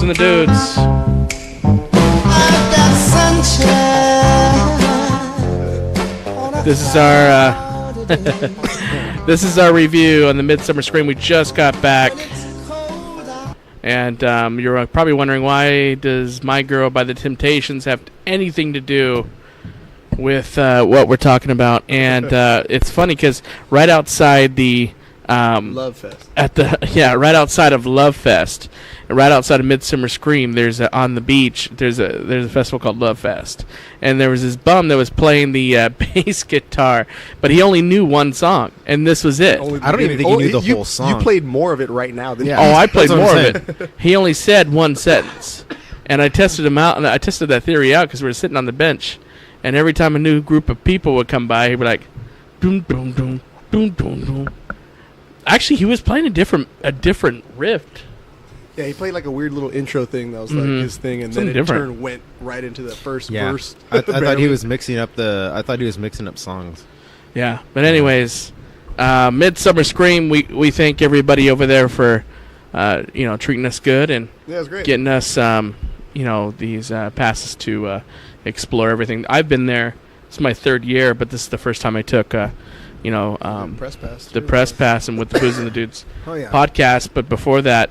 and the Dudes. This is our this is our review on the Midsummer Scream. We just got back, and you're probably wondering, why does My Girl by the Temptations have anything to do with what we're talking about? And it's funny because right outside the Love Fest. Right outside of Love Fest, and right outside of Midsummer Scream, there's on the beach. There's a festival called Love Fest, and there was this bum that was playing the bass guitar, but he only knew one song, and this was it. I don't even think he knew the whole song. You played more of it right now than I played more of it. He only said one sentence, and I tested him out, and I tested that theory out because we were sitting on the bench, and every time a new group of people would come by, he'd be like, "Doom doom doom doom doom doom." Actually, he was playing a different riff. Yeah, he played like a weird little intro thing that was like his thing, and Something then different. went right into the first verse. I thought he was mixing up songs. Yeah, but anyways, Midsummer Scream. We thank everybody over there for treating us good and Yeah, it was great. getting us these passes to explore everything. I've been there. It's my third year, but this is the first time I took press pass. the press pass and with the BOooos and the Dudes podcast. But before that,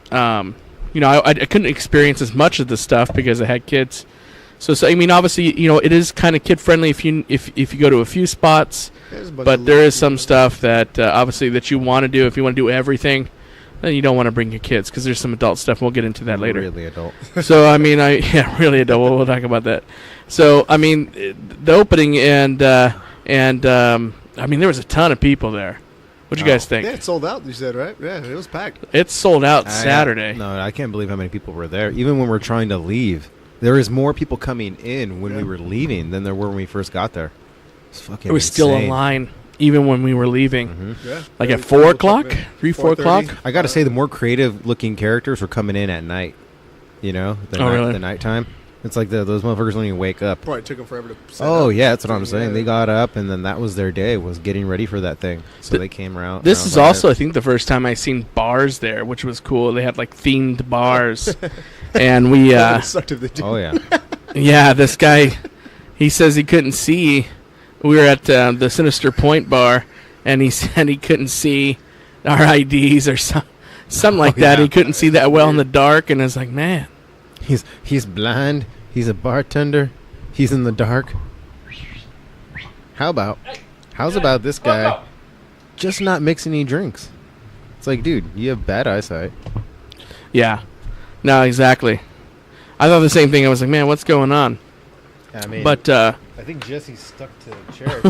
I couldn't experience as much of the stuff because I had kids. So I mean, obviously, it is kind of kid friendly if you go to a few spots, but there is some stuff that obviously that you want to do. If you want to do everything, then you don't want to bring your kids because there's some adult stuff. We'll get into that later. Really adult. So I mean, really adult. We'll talk about that. So I mean, the opening and I mean, there was a ton of people there. What'd you guys think? Yeah, it sold out, you said, right? Yeah, it was packed. It sold out Saturday. No, I can't believe how many people were there. Even when we're trying to leave, there was more people coming in when we were leaving than there were when we first got there. It was still a line, even when we were leaving. Mm-hmm. Yeah. Like at 4 o'clock? 4 o'clock? I got to say, the more creative-looking characters were coming in at night. Really? The nighttime. It's like those motherfuckers don't even wake up. Probably took them forever to set up. Yeah, that's what I'm saying. They got up, and then that was their day, was getting ready for that thing. So they came around. This is also, I think, the first time I seen bars there, which was cool. They had, like, themed bars. And we... sucked if they did. Oh, yeah. Yeah, this guy, he says he couldn't see. We were at the Sinister Point bar, and he said he couldn't see our IDs or something like that. Yeah. He couldn't see that well in the dark, and it's like, man... He's blind. He's a bartender. He's in the dark. How's about this guy just not mixing any drinks? It's like, dude, you have bad eyesight. Yeah. No, exactly. I thought the same thing. I was like, man, what's going on? I mean, but I think Jesse's stuck to the chair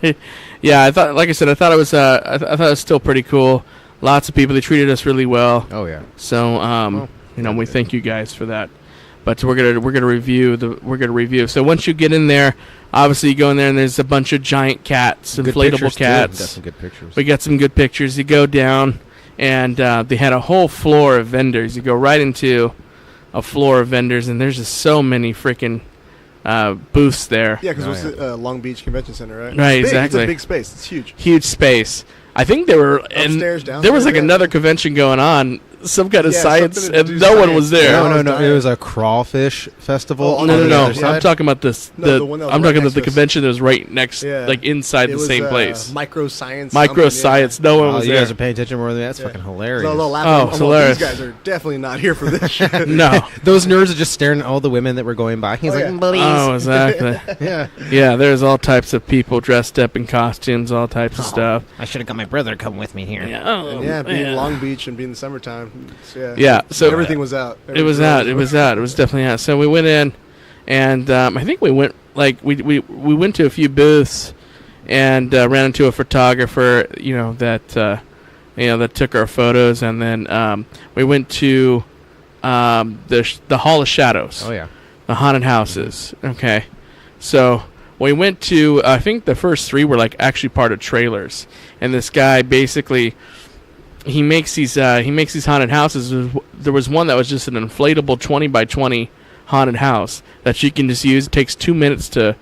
too. Yeah, I thought it was I thought it was still pretty cool. Lots of people. They treated us really well. Oh yeah. So we thank you guys for that. But we're gonna review. So once you get in there, obviously you go in there and there's a bunch of giant cats, inflatable cats. Got some good pictures. We got some good pictures. You go down, and they had a whole floor of vendors. You go right into a floor of vendors, and there's just so many freaking booths there. Yeah, because it was Long Beach Convention Center, right? Right, it's exactly. It's a big space. It's huge. Huge space. I think they were upstairs, downstairs. There was like another convention going on, some kind of science, and no one was there. No. It was a crawfish festival. Oh, no. I'm talking about this. I'm talking about the convention that was right next, like inside the same place. Microscience. Microscience. No one was you there. guys are paying attention more than that. That's fucking hilarious. It's hilarious. These guys are definitely not here for this shit. No. Those nerds are just staring at all the women that were going by. He's like, please. Oh, exactly. Yeah, there's all types of people dressed up in costumes, all types of stuff. I should have got my brother to come with me here. Being Long Beach and being the summertime. So everything was out. It was definitely out. So we went in, and I think we went we went to a few booths, and ran into a photographer, that took our photos, and then we went to the Hall of Shadows. Oh yeah, the haunted houses. Okay, so we went to, I think the first 3 were actually part of trailers, and this guy basically. He makes these haunted houses. There was one that was just an inflatable 20 by 20 haunted house that you can just use. It takes 2 minutes to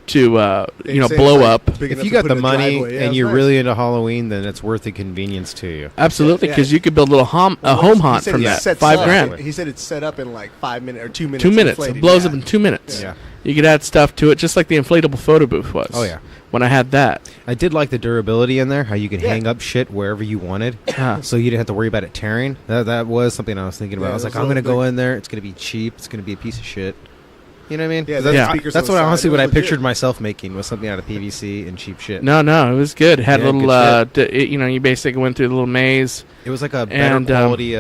blow up. If you got the money and you're really into Halloween, then it's worth the convenience to you. Absolutely, because you could build a little home haunt from that. $5,000. He said it's set up in like 5 minutes or 2 minutes. 2 minutes. It blows up in 2 minutes. Yeah. You could add stuff to it, just like the inflatable photo booth was. Oh, yeah. When I had that. I did like the durability in there, how you could hang up shit wherever you wanted, so you didn't have to worry about it tearing. That was something I was thinking about. I was like, I'm going to go in there. It's going to be cheap. It's going to be a piece of shit. You know what I mean? Yeah, that's what honestly what I pictured myself making was something out of PVC and cheap shit. No, it was good. It had a little, you basically went through the little maze. It was like a better quality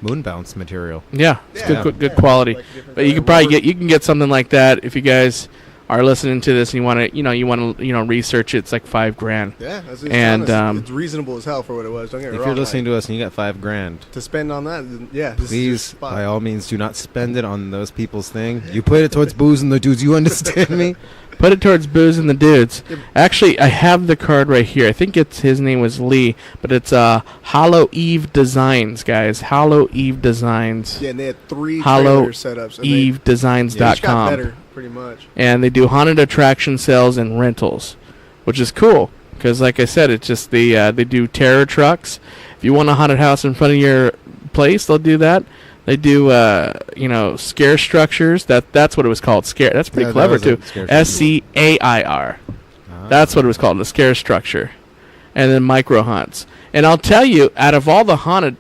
moon bounce material. Yeah, it's good quality. But you could probably get something like that if you guys are listening to this and you want to research it. It's like $5,000. Yeah, and it's reasonable as hell for what it was. Don't get me wrong. If you're listening to us and you got $5,000 to spend on that, then, please by all means do not spend it on those people's thing. You put it towards BOooos and the dudes. You understand me? Put it towards BOooos and the dudes. Actually, I have the card right here. I think his name was Lee, but it's Hollow Eve Designs, guys. Hollow Eve Designs. Yeah, and they had 3 trailer setups. HallowEveDesigns.com. Got better, pretty much. And they do haunted attraction sales and rentals, which is cool because, like I said, it's just they do terror trucks. If you want a haunted house in front of your place, they'll do that. They do, scare structures. That's what it was called. Scare. That's pretty clever too. SCAIR. That's what it was called. The scare structure, and then micro haunts. And I'll tell you, out of all the haunted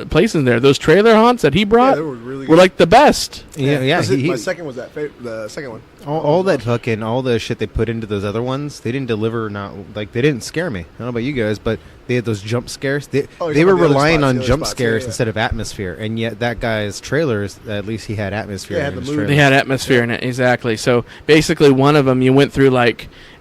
places there, those trailer haunts that he brought were like the best. Yeah. My second was the second one. All that fucking all the shit they put into those other ones, they didn't deliver. They didn't scare me. I don't know about you guys, but they had those jump scares. They were relying on jump scares instead of atmosphere, and yet that guy's trailers, at least he had atmosphere. They had atmosphere in it, exactly. So basically, one of them you went through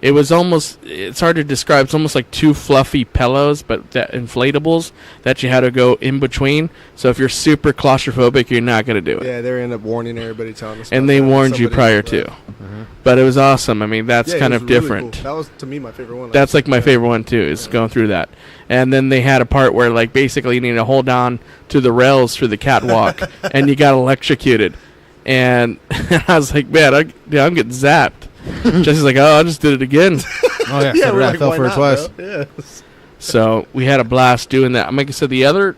it's hard to describe. It's almost like 2 fluffy pillows, but inflatables that you had to go in between. So if you're super claustrophobic, you're not going to do it. Yeah, they ended up warning everybody, telling us. And they warned you prior to. Mm-hmm. But it was awesome. I mean, that's kind of different. Cool. That was, to me, my favorite one. That's like my favorite one, too, is going through that. And then they had a part where, basically you need to hold down to the rails through the catwalk, and you got electrocuted. And I was like, man, I'm getting zapped. Jesse's like, I just did it again. Oh, yeah, I fell for it twice. Yeah. So we had a blast doing that. Like I said, the other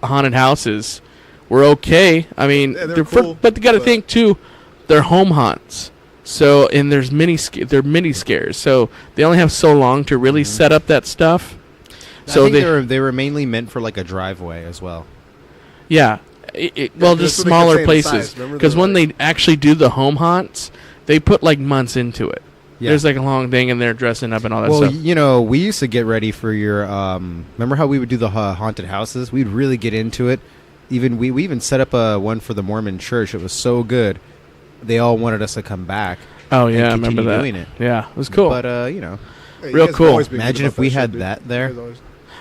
haunted houses were okay. I mean, they're cool, but you got to think, too, they're home haunts. So, and they're mini scares. So they only have so long to really set up that stuff. So I think they were mainly meant for like a driveway as well. Yeah. Just smaller places. Because when they actually do the home haunts, they put months into it. Yeah. There's a long thing, and they're dressing up and all that stuff. Well, we used to get ready for your. Remember how we would do the haunted houses? We'd really get into it. We even set up one for the Mormon church. It was so good. They all wanted us to come back. Oh yeah, I remember that. Doing it. Yeah, it was cool. But real cool. Imagine if we had that there.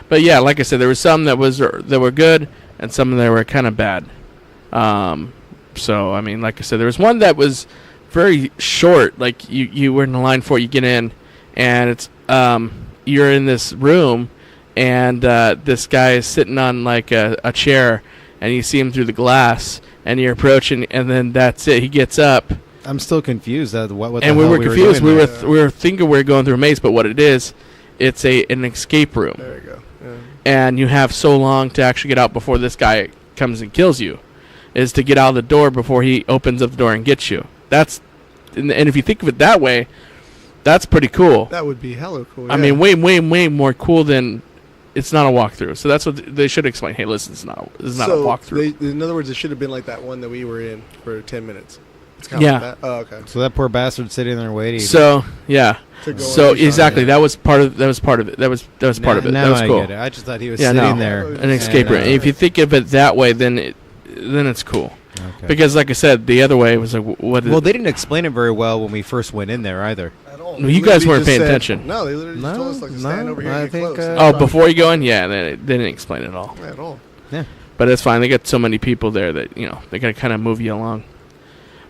But yeah, like I said, there were some that were good, and some that were kind of bad. So I mean, like I said, there was one that was very short. Like you were in the line for it, you get in, and it's you're in this room, and this guy is sitting on a chair, and you see him through the glass, and you're approaching, and then that's it. He gets up. I'm still confused. What and we were confused. We were thinking we were going through a maze, but what it is, it's an escape room. There you go. Yeah. And you have so long to actually get out before this guy comes and kills you, is to get out of the door before he opens up the door and gets you. And if you think of it that way, that's pretty cool. That would be hella cool. I mean, way, way, way more cool than it's not a walkthrough. So that's what they should explain. Hey, listen, this is not a walkthrough. In other words, it should have been like that one that we were in for 10 minutes. It's kind of like that. Oh, okay. So that poor bastard sitting there waiting. So yeah. So exactly, that was part of it. That was part of it. That was part of it. That was cool. I get it. I just thought he was sitting there. An escape room. If you think of it that way, then it's cool. Okay. Because, like I said, the other way was like, what? Well, they didn't explain it very well when we first went in there either. At all. You guys weren't paying attention. No, they literally just told us to stand over here and get close. Oh, before you go in, yeah, they didn't explain it all. At all. Yeah. But it's fine. They got so many people there that they gotta kind of move you along.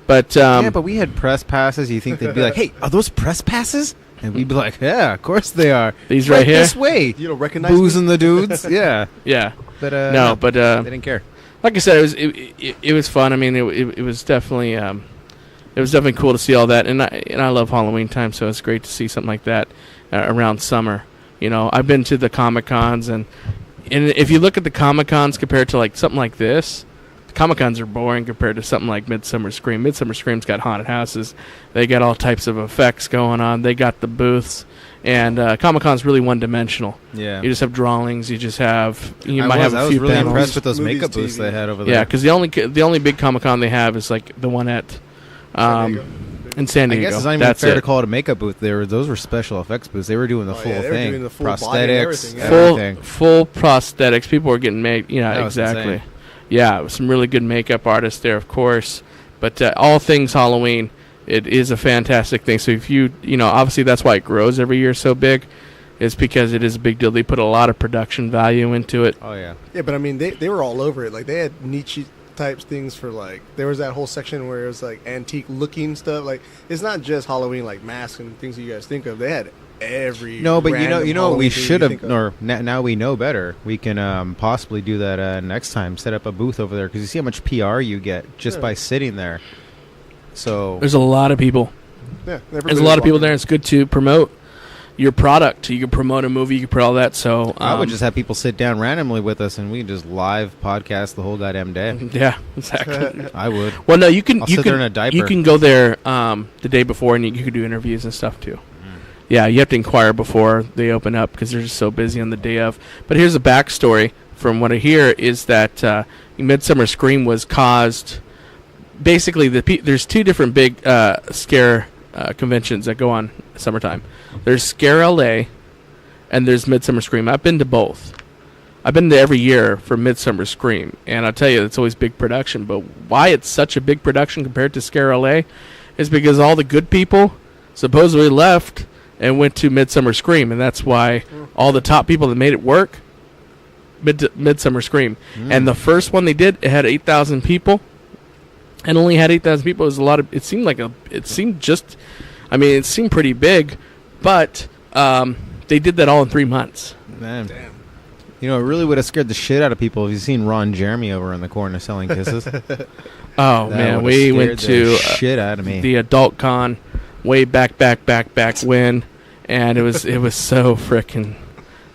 But but we had press passes. You think they'd be like, "Hey, are those press passes?" And we'd be like, "Yeah, of course they are. These right here, this way." You don't recognize BOooos and the dudes. Yeah, yeah. But no, but they didn't care. Like I said, it was fun. I mean, it was definitely it was definitely cool to see all that. And I love Halloween time, so it's great to see something like that around summer. You know, I've been to the Comic-Cons, and if you look at the Comic-Cons compared to like something like this, the Comic-Cons are boring compared to something like Midsummer Scream. Midsummer Scream's got haunted houses. They got all types of effects going on. They got the booths. And Comic-Con's really one-dimensional. Yeah. You just have drawings. You just have... I was really panels. impressed with those Movies, makeup booths TV. they had over there. Yeah, because the only big Comic-Con they have is like the one at... in San Diego. I guess it's not even fair to call it a makeup booth. Those were special effects booths. They were doing the full they were thing. doing the full body and prosthetics, everything, everything. Full prosthetics. People were getting made. Yeah, That was exactly. insane. Yeah, some really good makeup artists there, of course. But all things Halloween, it is a fantastic thing. So if you obviously that's why it grows every year so big. Is because it is a big deal. They put a lot of production value into it. Oh, yeah. Yeah, but I mean, they were all over it. Like, they had niche types things for, like, there was that whole section where it was, like, antique-looking stuff. Like, it's not just Halloween, like, masks and things that you guys think of. They had every No, but you know what we Halloween thing should you have, think of. or now we know better. We can possibly do that next time. Set up a booth over there because you see how much PR you get just by sitting there. So There's a lot of people. Yeah, There's a lot of people there. It's good to promote your product. You can promote a movie. You can put all that. So I would just have people sit down randomly with us, and we can just live podcast the whole goddamn day. Yeah, exactly. I would. Well, no, you can. I'll you sit can. there in a diaper. You can go there the day before, and you can do interviews and stuff too. Yeah, you have to inquire before they open up because they're just so busy on the day of. But here's a backstory from what I hear is that Midsummer Scream was caused. Basically, there's two different big scare conventions that go on summertime. There's Scare LA, and there's Midsummer Scream. I've been to both. I've been to every year for Midsummer Scream, and I'll tell you, it's always big production. But why it's such a big production compared to Scare LA is because all the good people supposedly left and went to Midsummer Scream, and that's why all the top people that made it work, Midsummer Scream. And the first one they did, it had 8,000 people, and only had 8,000 people. It was a lot of. It seemed pretty big, but they did that all in 3 months. Man. Damn. You know, it really would have scared the shit out of people if you seen Ron Jeremy over in the corner selling kisses. Oh man, we went to shit out of me. The Adult Con way back when, and it was so freaking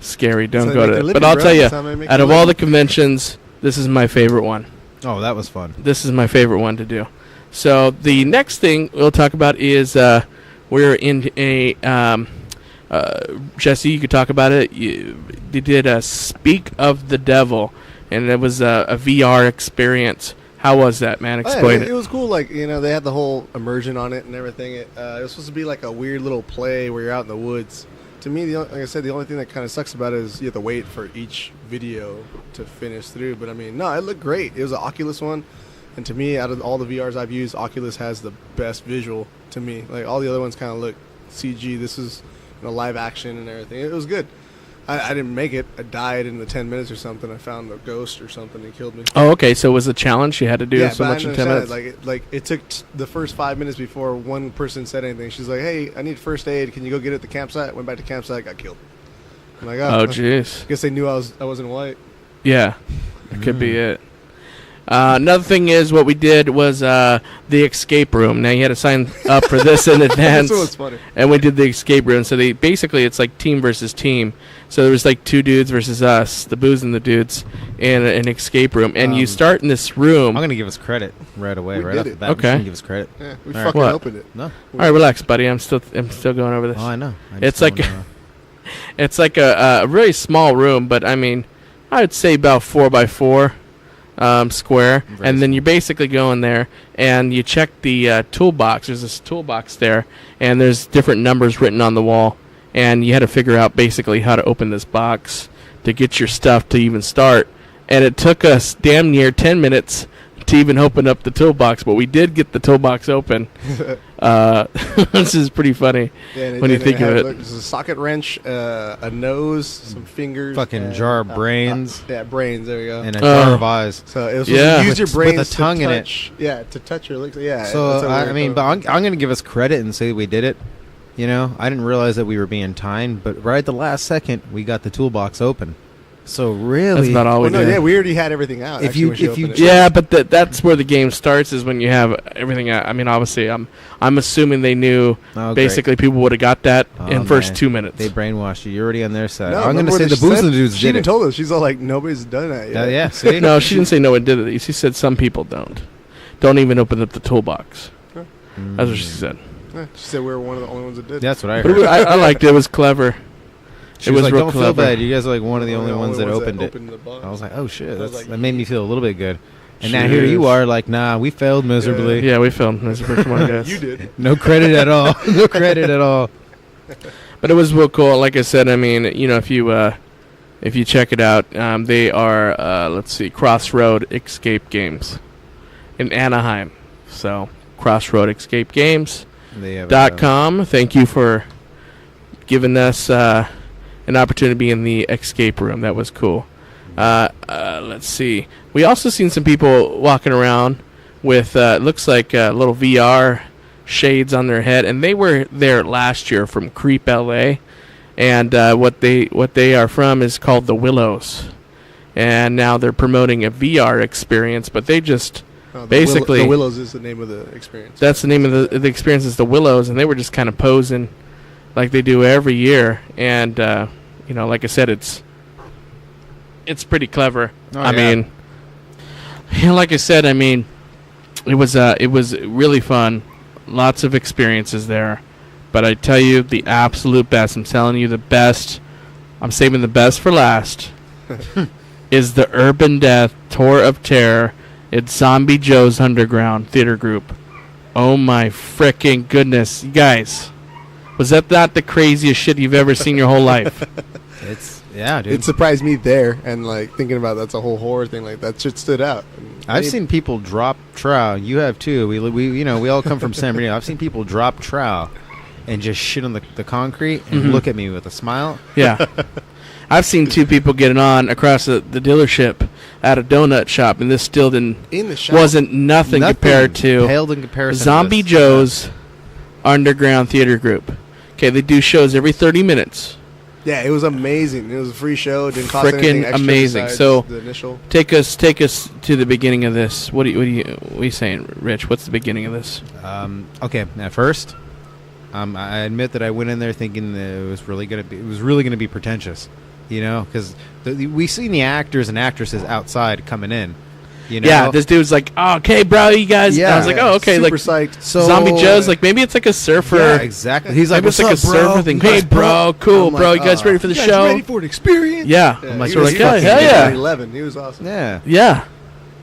scary. Don't go to it. But I'll tell you, out of all the conventions, this is my favorite one. Oh, that was fun. This is my favorite one to do. So the next thing we'll talk about is we're in a Jesse, you could talk about it. They did a Speak of the Devil, and it was a VR experience. How was that, man? Explain it. It was cool. Like, they had the whole immersion on it and everything. It was supposed to be like a weird little play where you're out in the woods. To me, like I said, the only thing that kind of sucks about it is you have to wait for each video to finish through. But, I mean, no, it looked great. It was an Oculus one. And to me, out of all the VRs I've used, Oculus has the best visual to me. Like, all the other ones kind of look CG. This is live action and everything. It was good. I didn't make it. I died in the 10 minutes or something. I found a ghost or something and killed me. Oh, okay. So it was a challenge you had to do so much in 10 minutes? It took the first 5 minutes before one person said anything. She's like, hey, I need first aid. Can you go get it at the campsite? Went back to campsite, got killed. I'm like, oh, jeez. Guess they knew I wasn't white. Yeah, that could be it. Another thing is what we did was the escape room. Now you had to sign up for this in advance. This was funny. And we did the escape room. So it's like team versus team. So there was like two dudes versus us, the BOooos and the dudes, in an escape room. And you start in this room. I'm going to give us credit right away, We right did off the it. bat. Okay. Give us credit. Yeah, we All fucking What? opened it. No. All right, relax, buddy. I'm still going over this. Oh, I know. It's like it's like a really small room, but I mean, I would say about 4x4 square. And then you basically go in there and you check the toolbox. There's this toolbox there, and there's different numbers written on the wall. And you had to figure out basically how to open this box to get your stuff to even start. And it took us damn near 10 minutes to even open up the toolbox, but we did get the toolbox open. This is pretty funny when you think of it. There's a socket wrench, a nose, some fingers. Fucking jar of brains. Brains. There we go. And a jar of eyes. So it was supposed to use your brains with a tongue to in touch, it. Yeah, to touch your lips. Yeah. So, but I'm going to give us credit and say we did it. I didn't realize that we were being timed, but right at the last second, we got the toolbox open. So really, that's about all we did. Yeah, we already had everything out. If you yeah, but that's where the game starts is when you have everything out. I mean, obviously, I'm assuming they knew basically people would have got that in first 2 minutes. They brainwashed you. You're already on their side. No, I'm going to say the BOooos dudes she did even it. told us. She's all like, nobody's done that yet. Yeah, see? No, she didn't say no one did it. She said some people don't even open up the toolbox. Huh. That's what she said. Yeah, she said we were one of the only ones that did. That's what I But heard. I liked it. It was clever. She was like, real don't clever. feel bad. You guys are like one of the only ones that opened it. The box. I was like, oh shit, like, that made me feel a little bit good. And now here you are, like, nah, we failed miserably. Yeah, we failed miserably. Come on, guys. You did. No credit at all. No credit at all. But it was real cool. Like I said, I mean, if you check it out, they are let's see, Crossroad Escape Games in Anaheim. So Crossroad Escape Games.com. Thank you for giving us an opportunity to be in the escape room. That was cool. Let's see. We also seen some people walking around with looks like little VR shades on their head, and they were there last year from Creep LA, and what they are from is called the Willows, and now they're promoting a VR experience, but they just basically the Willows is the name of the experience. That's the name of the experience is the Willows, and they were just kind of posing like they do every year, and like I said, it's pretty clever. I mean, like I said, I mean, it was really fun. Lots of experiences there. But I tell you, the absolute best, I'm telling you the best, I'm saving the best for last, is the Urban Death Tour of Terror at Zombie Joe's Underground Theater Group. Oh my frickin' goodness. You guys, was that not the craziest shit you've ever seen your whole life? Yeah, dude. It surprised me there, and like thinking about that's a whole horror thing. Like that shit stood out. I've seen people drop trowel. You have too. We all come from San Bernardino. I've seen people drop trowel and just shit on the concrete and look at me with a smile. Yeah. I've seen two people get it on across the dealership at a donut shop, and this still wasn't nothing compared to paled in comparison Zombie Joe's Underground Theater Group. Okay, they do shows every 30 minutes. Yeah, it was amazing. It was a free show. It didn't cost anything Frickin' extra amazing. So the initial. take us to the beginning of this. What are you saying, Rich? What's the beginning of this? Okay, at first, I admit that I went in there thinking that it was really gonna be pretentious, because we seen the actors and actresses outside coming in. Yeah, this dude's like, oh, okay, bro, you guys. Yeah, I was like, oh, okay, super like psyched. So, Zombie Joe's like maybe it's like a surfer. Yeah, exactly. He's like, maybe it's like a surfer thing. Hey, bro, cool, bro. You guys ready for the show? Ready for an experience? Yeah. I'm like, hell yeah. 11. He was awesome. Yeah.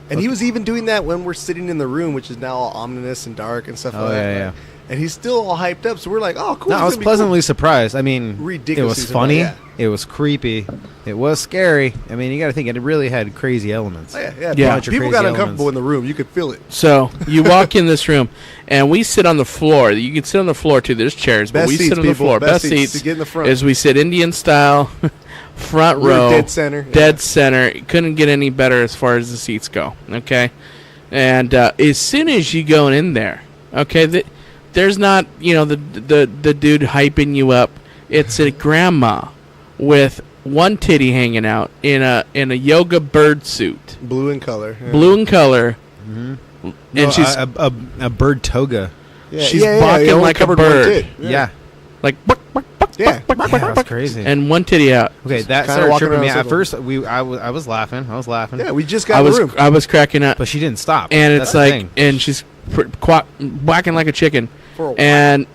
And he was even doing that when we're sitting in the room, which is now all ominous and dark and stuff like that. Yeah. And he's still all hyped up, so we're like, "Oh, cool!" No, I was pleasantly surprised. I mean, ridiculous. It was funny. It was creepy. It was scary. I mean, you got to think it really had crazy elements. Oh, yeah. People got uncomfortable in the room. You could feel it. So you walk in this room, and we sit on the floor. You can sit on the floor too. There's chairs, but we sit on the floor. Best seats to get in the front. As we sit Indian style, front row, dead center. Dead center. Couldn't get any better as far as the seats go. Okay, and as soon as you go in there, okay. There's not, the dude hyping you up. It's a grandma with one titty hanging out in a yoga bird suit, blue in color. Mm-hmm. And she's a bird toga. Yeah, she's barking like a bird. Yeah. Like that's crazy. And one titty out. Okay, that started tripping me. At first, I was laughing. Yeah, we just got in the room. I was cracking up, but she didn't stop. And it's like, and she's quacking like a chicken. And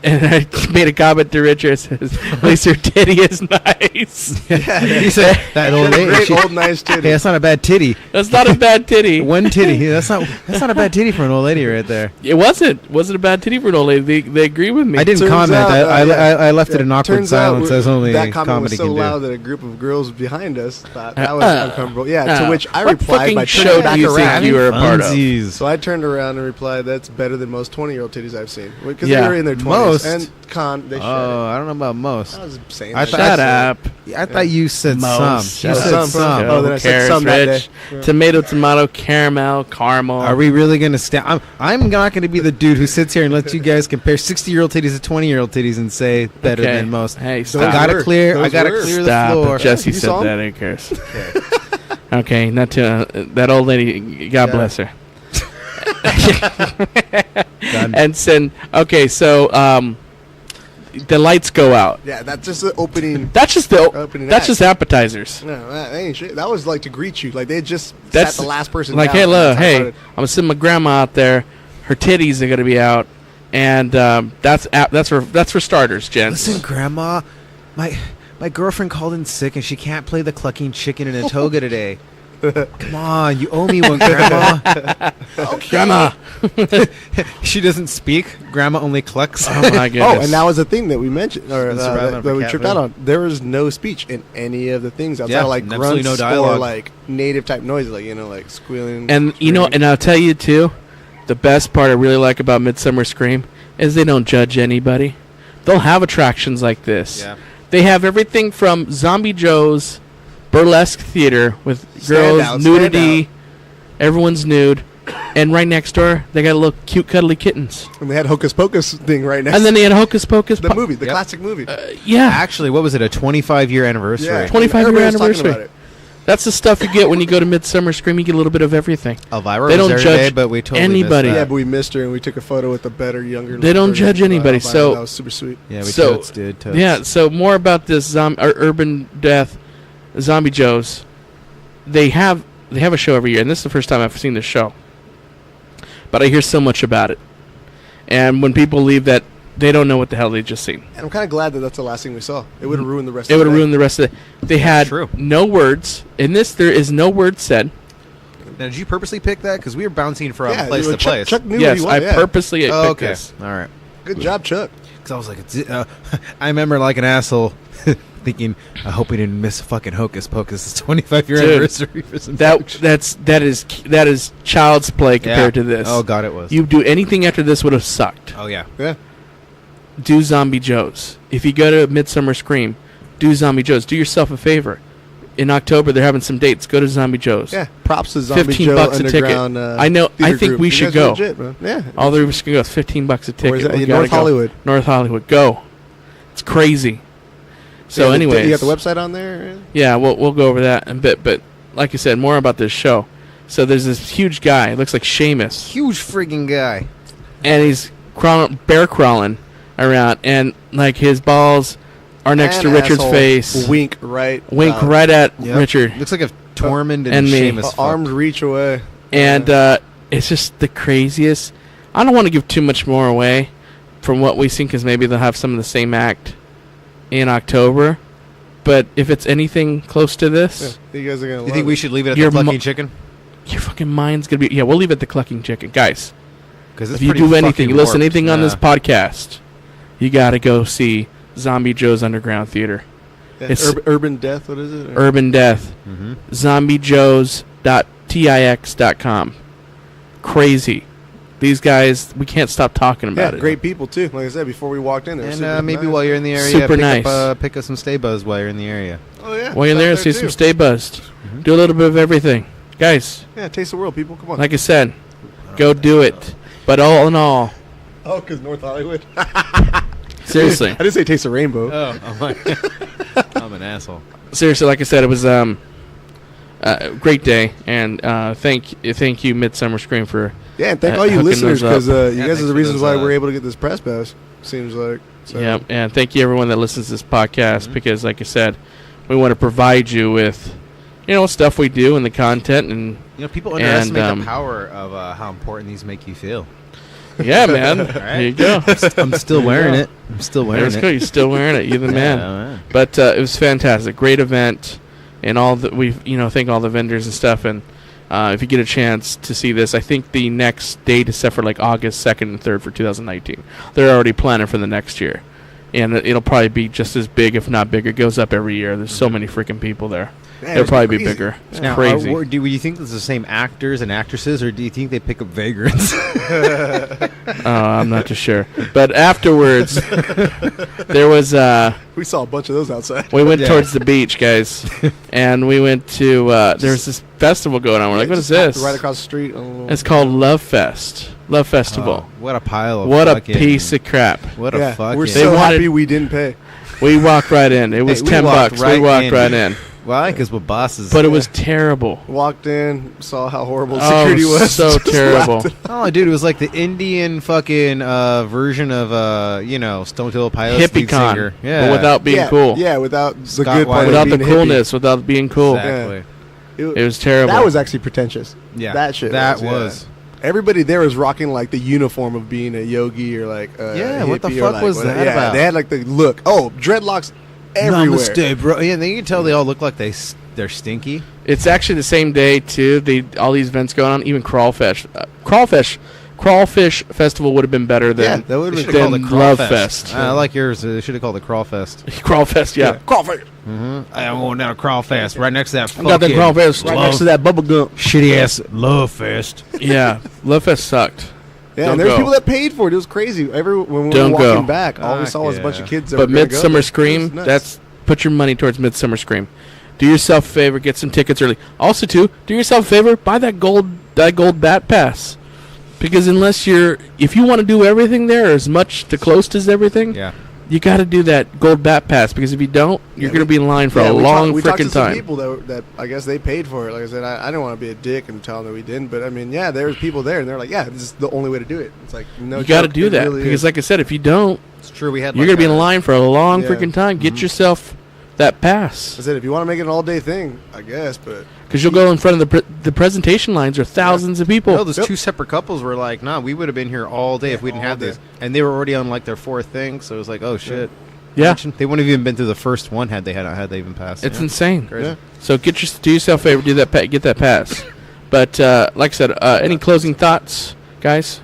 I made a comment to Richard. Says, "At least her titty is nice." He said that old lady, old nice titty. Hey, that's not a bad titty. That's not a bad titty. One titty. That's not a bad titty for an old lady right there. It wasn't a bad titty for an old lady. They agree with me. I didn't comment. I left it in awkward silence as only that comment was so loud that a group of girls behind us thought that was uncomfortable. Yeah, to which I replied by turning back around. You were a part of. So I turned around and replied, "That's better than most 20-year-old titties I've seen." Because they were in their 20s. most. And con, they shared I don't know about most. I was saying I that. Shut up. I thought you said Most. some. You Shut said up. some. Oh, then I said some that Rich. day. Tomato, caramel. Are we really going to stand? I'm not going to be the dude who sits here and lets you guys compare 60-year-old titties to 20-year-old titties and say better Okay. than most. Hey, I stop. gotta clear Those the Stop. floor. Jesse You said saw him? that. Who cares? Okay, not to that old lady. God bless her. Done. And then so the lights go out. Yeah, that's just the opening. That's just Opening that's act. just appetizers. No, that ain't shit. That was like to greet you. Like they just That's sat the last person like, down. hey, look, That's how hey, about it. I'm gonna send my grandma out there. Her titties are gonna be out, and that's for starters, gents. Listen, Grandma, my girlfriend called in sick and she can't play the clucking chicken in a toga today. Come on, you owe me one, Grandma. Grandma. She doesn't speak. Grandma only clucks. Oh my goodness. Oh, and that was the thing that we mentioned, or Mr. Rattler that we cat tripped food. out on. There was no speech in any of the things outside Yeah, of like absolutely grunts no dialogue. or like native type noises, like like squealing. And and I'll tell you too, the best part I really like about Midsummer Scream is they don't judge anybody. They'll have attractions like this. Yeah. They have everything from Zombie Joe's burlesque theater with girls, Stand nudity, everyone's nude, and right next door they got little cute cuddly kittens. And they had Hocus Pocus thing right next. And then they had Hocus Pocus. the movie, the Yep. classic movie. Yeah, Actually, what was it? A 25-year anniversary. yeah, 25-year everybody was talking anniversary. about it. that's the stuff you get when you go to Midsummer Scream. You get a little bit of everything. Elvira They was don't there judge today, but we totally anybody. missed Yeah, that. but we missed her and we took a photo with the better, younger. They don't version judge of anybody, Elvira. so- that was super sweet. Yeah, we So- totes did. Totes. Yeah, so more about this Urban Death, Zombie Joe's. They have a show every year, and this is the first time I've seen this show. But I hear so much about it, and when people leave, that they don't know what the hell they just seen. And I'm kind of glad that that's the last thing we saw. It would have ruined the rest. It of would the have day. ruined the rest of it. They had true. no words in this. There is no word said. Now, did you purposely pick that? Because we were bouncing from Yeah, place to Chuck, place. Chuck knew what Yes, he I wanted. Yeah. purposely picked okay. this. All right. Good job, Chuck. Because I was like, I remember like an asshole thinking, I hope we didn't miss fucking Hocus Pocus. It's 25-year Dude, anniversary for some That is child's play compared to this. Oh, God, it was. You do anything after this would have sucked. Oh, yeah. Yeah. Do Zombie Joe's. If you go to Midsummer Scream, do Zombie Joe's. Do yourself a favor. In October, they're having some dates. Go to Zombie Joe's. Yeah. Props to Zombie $15 Joe a ticket. Underground. I know. I theater think group. we You should guys go. are legit, man. Yeah. All the rivers can go. It's $15 a Where's ticket. that? We In gotta North go. Hollywood. North Hollywood. Go. It's crazy. So, Yeah, anyways, you got the website on there. yeah, we'll go over that in a bit. But like I said, more about this show. So there's this huge guy. It looks like Seamus, Huge friggin' guy. and he's bear crawling around, and like his balls are next And to Richard's asshole. face. Wink right. Right at Yep. Richard. Looks like a Tormund and and me. Seamus. Arms reach away. And it's just the craziest. I don't want to give too much more away from what we've seen, because maybe they'll have some of the same act in October. But if it's anything close to this, You guys are gonna. Do you think we should leave it at Your the clucking mo- chicken? your fucking mind's going to be... Yeah, we'll leave it at the clucking chicken. Guys, Because if you do anything, you listen to anything on this podcast, you got to go see Zombie Joe's Underground Theater. It's Urban Death. What is it? Urban Death. Mm-hmm. ZombieJoes.tix.com. Crazy. These guys, we can't stop talking about it. Great people too. Like I said before we walked in there. And maybe while you're in the area, Super nice. pick up some Stay Buzz while you're in the area. Oh yeah. While you're there, see some Stay Buzzed. Mm-hmm. Do a little bit of everything. Guys, Yeah, taste the world, people. Come on. like I said, go do it. But all in all, oh, because North Hollywood. seriously. I didn't say taste the rainbow. Oh, I'm an asshole. Seriously, like I said, it was a great day. And thank you, Midsummer Scream, for... Yeah, and thank all you hooking listeners, those because you Yeah, guys thanks are the for reasons those, why we're able to get this press pass. Seems like. So. Yeah, and thank you everyone that listens to this podcast, because like I said, we want to provide you with, stuff we do and the content, and People underestimate And, the power of how important these make you feel. yeah, man, Right. there you go. I'm still wearing it. I'm still wearing Let's it. go. You're still wearing it. You're the man. Yeah. But it was fantastic, great event, and all that thank all the vendors and stuff. And if you get a chance to see this, I think the next date is set for like August 2nd and 3rd for 2019. They're already planning for the next year, and it'll probably be just as big, if not bigger. It goes up every year. There's so many freaking people there. Man, It'll probably be bigger. It's now, crazy. Do you think it's the same actors and actresses, or do you think they pick up vagrants? I'm not too sure. But afterwards, there was... we saw a bunch of those outside. We went towards the beach, guys, and we went to... there was this festival going on. We're like, what is this? Right across the street. It's called Love Fest. Love Festival. What a pile of What a piece of crap. What a fucking... We're so happy we didn't pay. We walked right in. It was $10. We walked right in. Why? Because we're bosses. But it was terrible. Walked in, saw how horrible security was. So terrible. Oh, dude, it was like the Indian fucking version of, Stone Temple Pilots. Hippie-con. Yeah. But without being cool. Yeah, without the Scott good part. Without the being coolness, hippie. without being cool. Exactly. It was terrible. That was actually pretentious. Yeah. That shit was. Everybody there was rocking like the uniform of being a yogi or like a what the hippie fuck like, was that about? They had like the look. Oh, dreadlocks everywhere. Namaste, bro. Yeah, you can tell they all look like they're stinky. It's actually the same day too. All these events going on. Even Crawfish Festival would have been better than that would have been been called the Love Crawl Fest. I like yours. They should have called it Crawl Fest. Crawfest, yeah. Crawfish. I'm going down to Crawl Fest right next to that. I got the Crawfest Right next to that bubble gum. shitty ass Love Fest. Yeah, Love Fest sucked. Yeah, Don't and there was go. people that paid for it. It was crazy. When we Don't were go. walking back, all we saw was a bunch of kids. That But were gonna go Midsummer there. Scream, It was nuts. that's put your money towards Midsummer Scream. Do yourself a favor, get some tickets early. Also, too, do yourself a favor, buy that gold bat pass. Because if you want to do everything there, or as much to close to everything, you got to do that gold bat pass. Because if you don't, you're going to be in line for a long we talked to freaking some time. people that I guess they paid for it. Like I said, I didn't want to be a dick and tell them that we didn't. But I mean, there was people there, and they're like, "Yeah, this is the only way to do it." It's like no, you got to joke, do it that really because, is. like I said, if you don't, It's true. We had. you're going to be in line for a long Yeah. freaking time. Get yourself that pass. I said, if you want to make it an all day thing, I guess, but Because you'll go in front of the presentation lines are thousands of people. No, those two separate couples were like, "Nah, we would have been here all day if we didn't have this." And they were already on like their fourth thing, so it was like, "Oh shit." Yeah. They wouldn't have even been through the first one had they even passed. It's insane. Crazy. Yeah. So do yourself a favor, get that pass. But like I said, any closing thoughts, guys?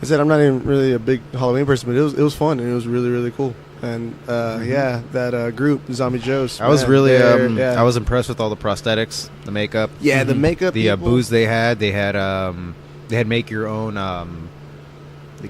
I said I'm not even really a big Halloween person, but it was fun and it was really really cool. And that group Zombie Joe's. I was man, really yeah. I was impressed with all the prosthetics, the makeup. Yeah, the makeup, the people. booze they had make your own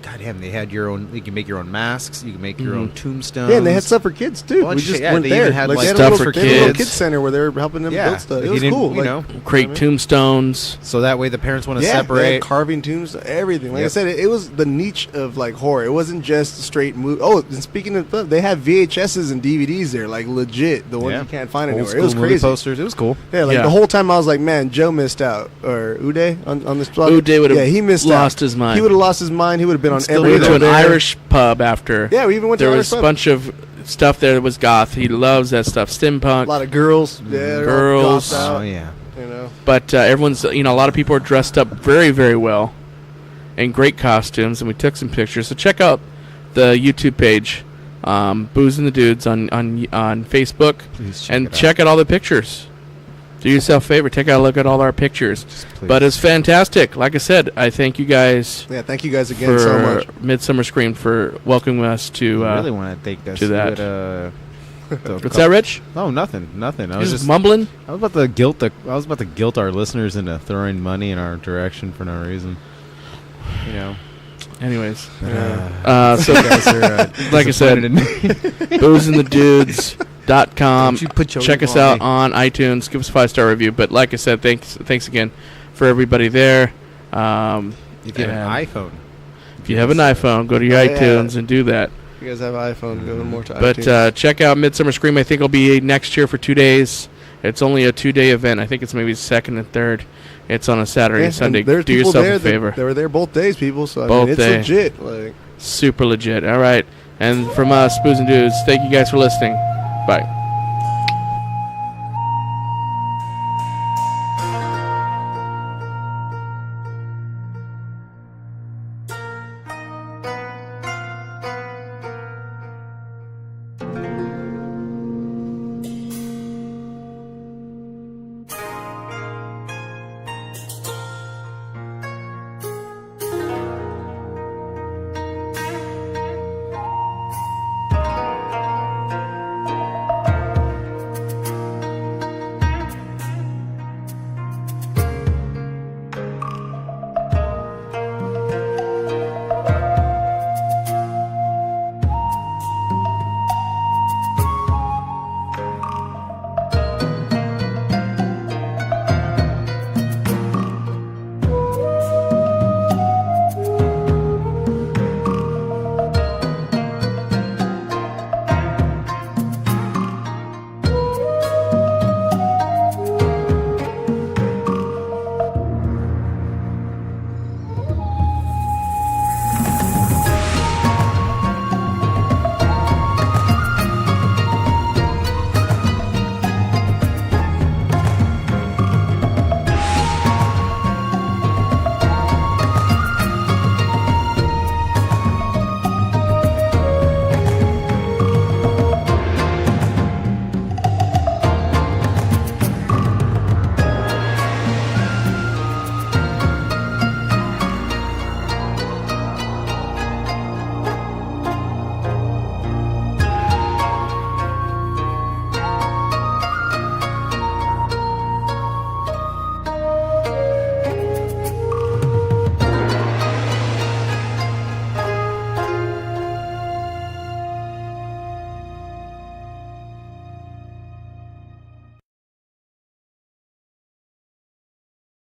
goddamn, they had your own. You can make your own masks. You can make your own tombstones. Yeah, and they had stuff for kids too. Bunch We of just shit. Yeah, weren't they there. even had, Like, like, they had stuff a little, for they had a little kids. kids center where they were helping them build stuff. Like, It was you didn't- cool. you know. Create tombstones. So that way the parents want to They had separate. carving tombs, everything. Like I Yep. said, it was the niche of like horror. It wasn't just straight movie. Oh, and speaking of stuff, they had VHSs and DVDs there, like legit, the ones you can't find Old anywhere. It was school movie crazy. posters. It was cool. Yeah, like Yeah. the whole time I was like, man, Joe missed out, or Uday on this plug. Uday would have he missed lost out. his mind. He would have lost his mind. He would have been on Still We every went to an there. Irish pub after. Yeah, we even went to There an was Irish a pub. bunch of stuff there that was goth. He loves that stuff. Steampunk. A lot of girls. Yeah, they're all Girls. gothed out, Oh yeah. you know. But everyone's, a lot of people are dressed up very, very well in great costumes, and we took some pictures. So check out the YouTube page, BOooos and the Dudes on Facebook, Please and it out. check out all the pictures. Do yourself a favor, take a look at all our pictures. Please. But it's fantastic. Like I said, I thank you guys Yeah, thank you guys again for so much. Midsummer Scream for welcoming us to. I really want to thank us to that. What's What's that, Rich? Oh, nothing. I You was just mumbling. I was about to guilt our listeners into throwing money in our direction for no reason. You know. Anyways, So so guys are, like I said, disappointed in me. BOOZandTheDudes.com. Don't you put your Check lip us on out me. on iTunes. Give us a 5-star review. But like I said, thanks again for everybody there. If you have and an iPhone. if you have an iPhone, go to your Oh, yeah. iTunes and do that. If you guys have an iPhone, go more to But iTunes. check out Midsummer Scream. I think it'll be next year for 2 days. It's only a 2-day event. I think it's maybe second and third. It's on a Saturday Yeah, and Sunday. and there's Do people yourself there a favor. They were there both days, people. So I Both mean, it's days. legit. Like. Super legit. All right. And from us, BOOooos and Dudes, thank you guys for listening. Bye.